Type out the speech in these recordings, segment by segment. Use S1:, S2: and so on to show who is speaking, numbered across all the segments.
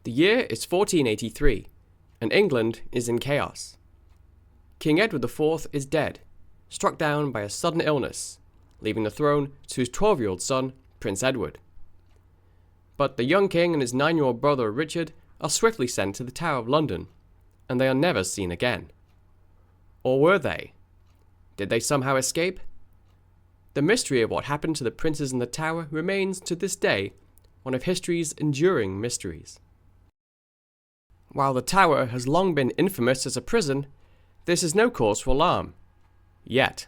S1: The year is 1483, and England is in chaos. King Edward IV is dead, struck down by a sudden illness, leaving the throne to his 12-year-old son, Prince Edward. But the young king and his 9-year-old brother Richard are swiftly sent to the Tower of London, and they are never seen again. Or were they? Did they somehow escape? The mystery of what happened to the princes in the Tower remains, to this day, one of history's enduring mysteries. While the Tower has long been infamous as a prison, this is no cause for alarm. Yet.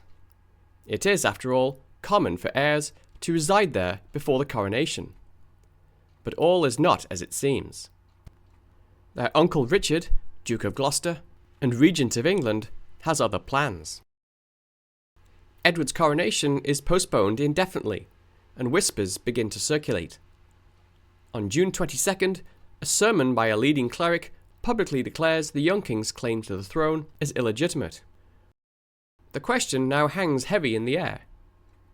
S1: It is, after all, common for heirs to reside there before the coronation. But all is not as it seems. Their uncle Richard, Duke of Gloucester, and Regent of England, has other plans. Edward's coronation is postponed indefinitely, and whispers begin to circulate. On June 22nd, a sermon by a leading cleric publicly declares the young king's claim to the throne as illegitimate. The question now hangs heavy in the air.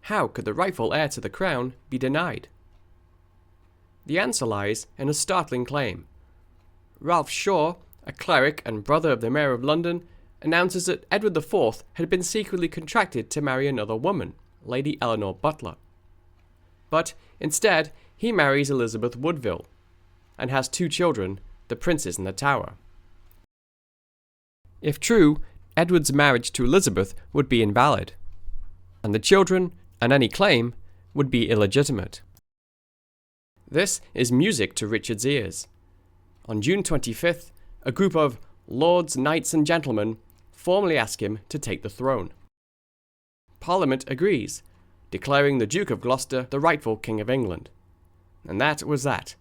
S1: How could the rightful heir to the crown be denied? The answer lies in a startling claim. Ralph Shaw, a cleric and brother of the Mayor of London, announces that Edward IV had been secretly contracted to marry another woman, Lady Eleanor Butler. But instead, he marries Elizabeth Woodville, and has 2 children, the princes in the Tower. If true, Edward's marriage to Elizabeth would be invalid, and the children, and any claim, would be illegitimate. This is music to Richard's ears. On June 25th, a group of lords, knights and gentlemen formally ask him to take the throne. Parliament agrees, declaring the Duke of Gloucester the rightful King of England. And that was that.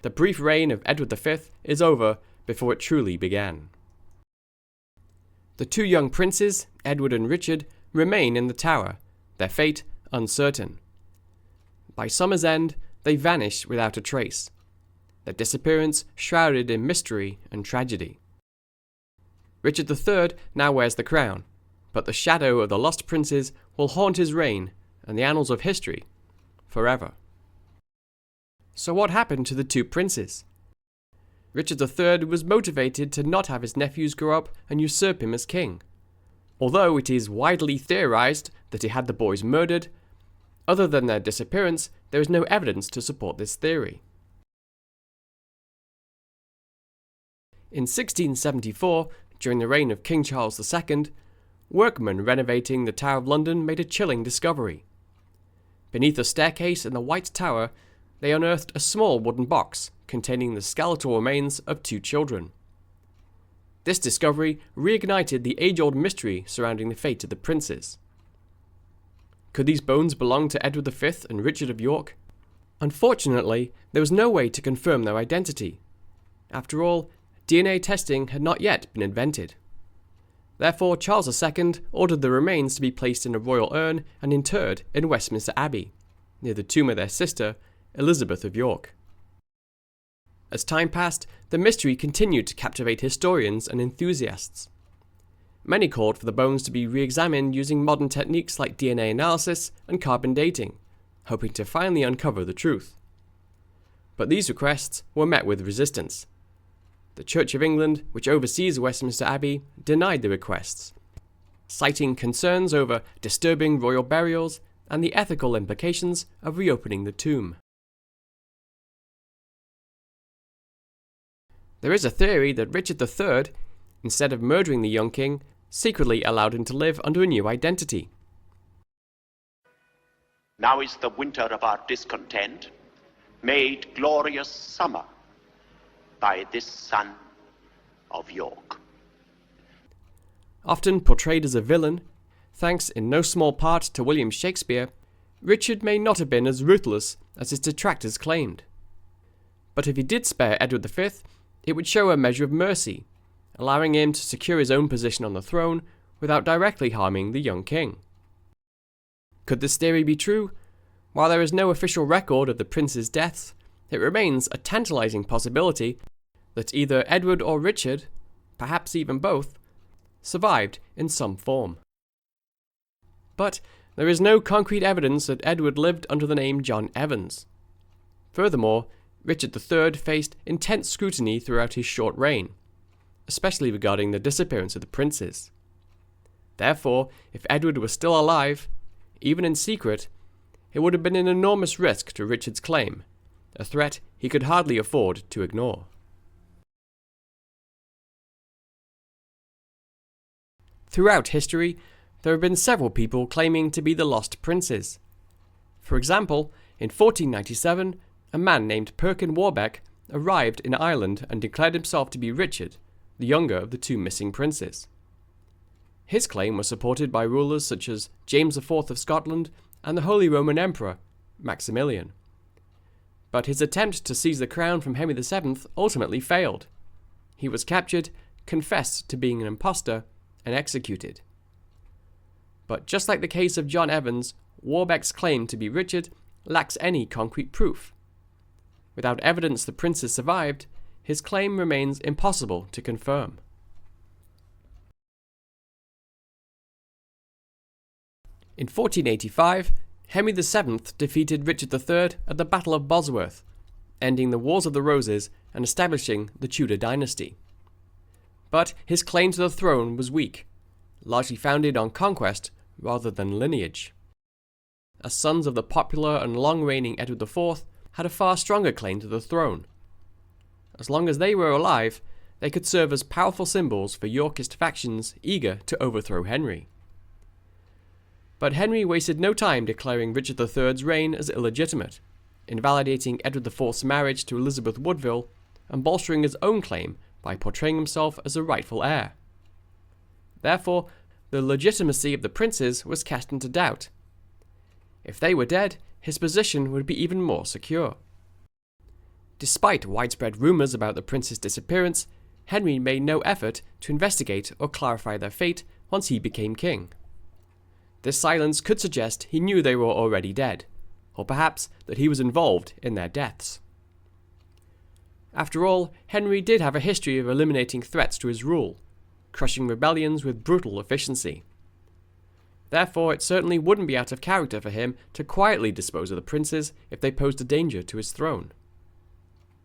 S1: The brief reign of Edward V is over before it truly began. The 2 young princes, Edward and Richard, remain in the Tower, their fate uncertain. By summer's end, they vanish without a trace, their disappearance shrouded in mystery and tragedy. Richard III now wears the crown, but the shadow of the lost princes will haunt his reign and the annals of history forever. So what happened to the 2 princes? Richard III was motivated to not have his nephews grow up and usurp him as king. Although it is widely theorized that he had the boys murdered, other than their disappearance, there is no evidence to support this theory. In 1674, during the reign of King Charles II, workmen renovating the Tower of London made a chilling discovery. Beneath a staircase in the White Tower, they unearthed a small wooden box containing the skeletal remains of 2 children. This discovery reignited the age-old mystery surrounding the fate of the princes. Could these bones belong to Edward V and Richard of York? Unfortunately, there was no way to confirm their identity. After all, DNA testing had not yet been invented. Therefore, Charles II ordered the remains to be placed in a royal urn and interred in Westminster Abbey, near the tomb of their sister, Elizabeth of York. As time passed, the mystery continued to captivate historians and enthusiasts. Many called for the bones to be re-examined using modern techniques like DNA analysis and carbon dating, hoping to finally uncover the truth. But these requests were met with resistance. The Church of England, which oversees Westminster Abbey, denied the requests, citing concerns over disturbing royal burials and the ethical implications of reopening the tomb. There is a theory that Richard III, instead of murdering the young king, secretly allowed him to live under a new identity.
S2: Now is the winter of our discontent made glorious summer by this son of York.
S1: Often portrayed as a villain, thanks in no small part to William Shakespeare, Richard may not have been as ruthless as his detractors claimed. But if he did spare Edward V, it would show a measure of mercy, allowing him to secure his own position on the throne without directly harming the young king. Could this theory be true? While there is no official record of the prince's deaths, it remains a tantalizing possibility that either Edward or Richard, perhaps even both, survived in some form. But there is no concrete evidence that Edward lived under the name John Evans. Furthermore, Richard III faced intense scrutiny throughout his short reign, especially regarding the disappearance of the princes. Therefore, if Edward was still alive, even in secret, it would have been an enormous risk to Richard's claim, a threat he could hardly afford to ignore. Throughout history, there have been several people claiming to be the lost princes. For example, in 1497, a man named Perkin Warbeck arrived in Ireland and declared himself to be Richard, the younger of the two missing princes. His claim was supported by rulers such as James IV of Scotland and the Holy Roman Emperor, Maximilian. But his attempt to seize the crown from Henry VII ultimately failed. He was captured, confessed to being an impostor, and executed. But just like the case of John Evans, Warbeck's claim to be Richard lacks any concrete proof. Without evidence the princes survived, his claim remains impossible to confirm. In 1485, Henry VII defeated Richard III at the Battle of Bosworth, ending the Wars of the Roses and establishing the Tudor dynasty. But his claim to the throne was weak, largely founded on conquest rather than lineage. As sons of the popular and long-reigning Edward IV had a far stronger claim to the throne. As long as they were alive, they could serve as powerful symbols for Yorkist factions eager to overthrow Henry. But Henry wasted no time declaring Richard III's reign as illegitimate, invalidating Edward IV's marriage to Elizabeth Woodville, and bolstering his own claim by portraying himself as a rightful heir. Therefore, the legitimacy of the princes was cast into doubt. If they were dead, his position would be even more secure. Despite widespread rumours about the princes' disappearance, Henry made no effort to investigate or clarify their fate once he became king. This silence could suggest he knew they were already dead, or perhaps that he was involved in their deaths. After all, Henry did have a history of eliminating threats to his rule, crushing rebellions with brutal efficiency. Therefore, it certainly wouldn't be out of character for him to quietly dispose of the princes if they posed a danger to his throne.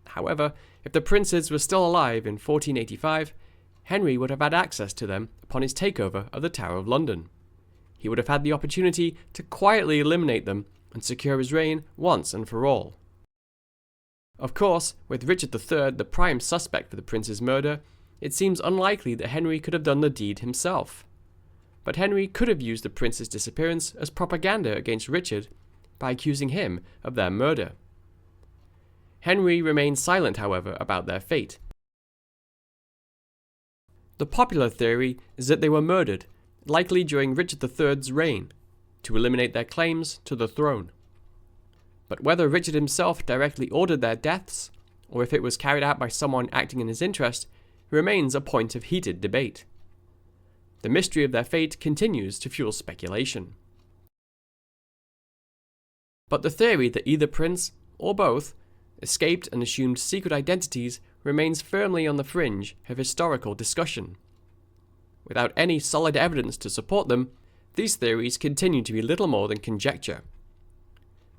S1: However, if the princes were still alive in 1485, Henry would have had access to them upon his takeover of the Tower of London. He would have had the opportunity to quietly eliminate them and secure his reign once and for all. Of course, with Richard III the prime suspect for the prince's murder, it seems unlikely that Henry could have done the deed himself. But Henry could have used the prince's disappearance as propaganda against Richard by accusing him of their murder. Henry remained silent, however, about their fate. The popular theory is that they were murdered, likely during Richard III's reign, to eliminate their claims to the throne. But whether Richard himself directly ordered their deaths, or if it was carried out by someone acting in his interest, remains a point of heated debate. The mystery of their fate continues to fuel speculation. But the theory that either prince, or both, escaped and assumed secret identities remains firmly on the fringe of historical discussion. Without any solid evidence to support them, these theories continue to be little more than conjecture.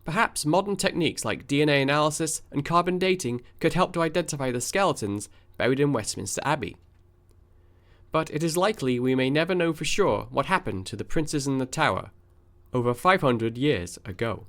S1: Perhaps modern techniques like DNA analysis and carbon dating could help to identify the skeletons buried in Westminster Abbey. But it is likely we may never know for sure what happened to the princes in the tower over 500 years ago.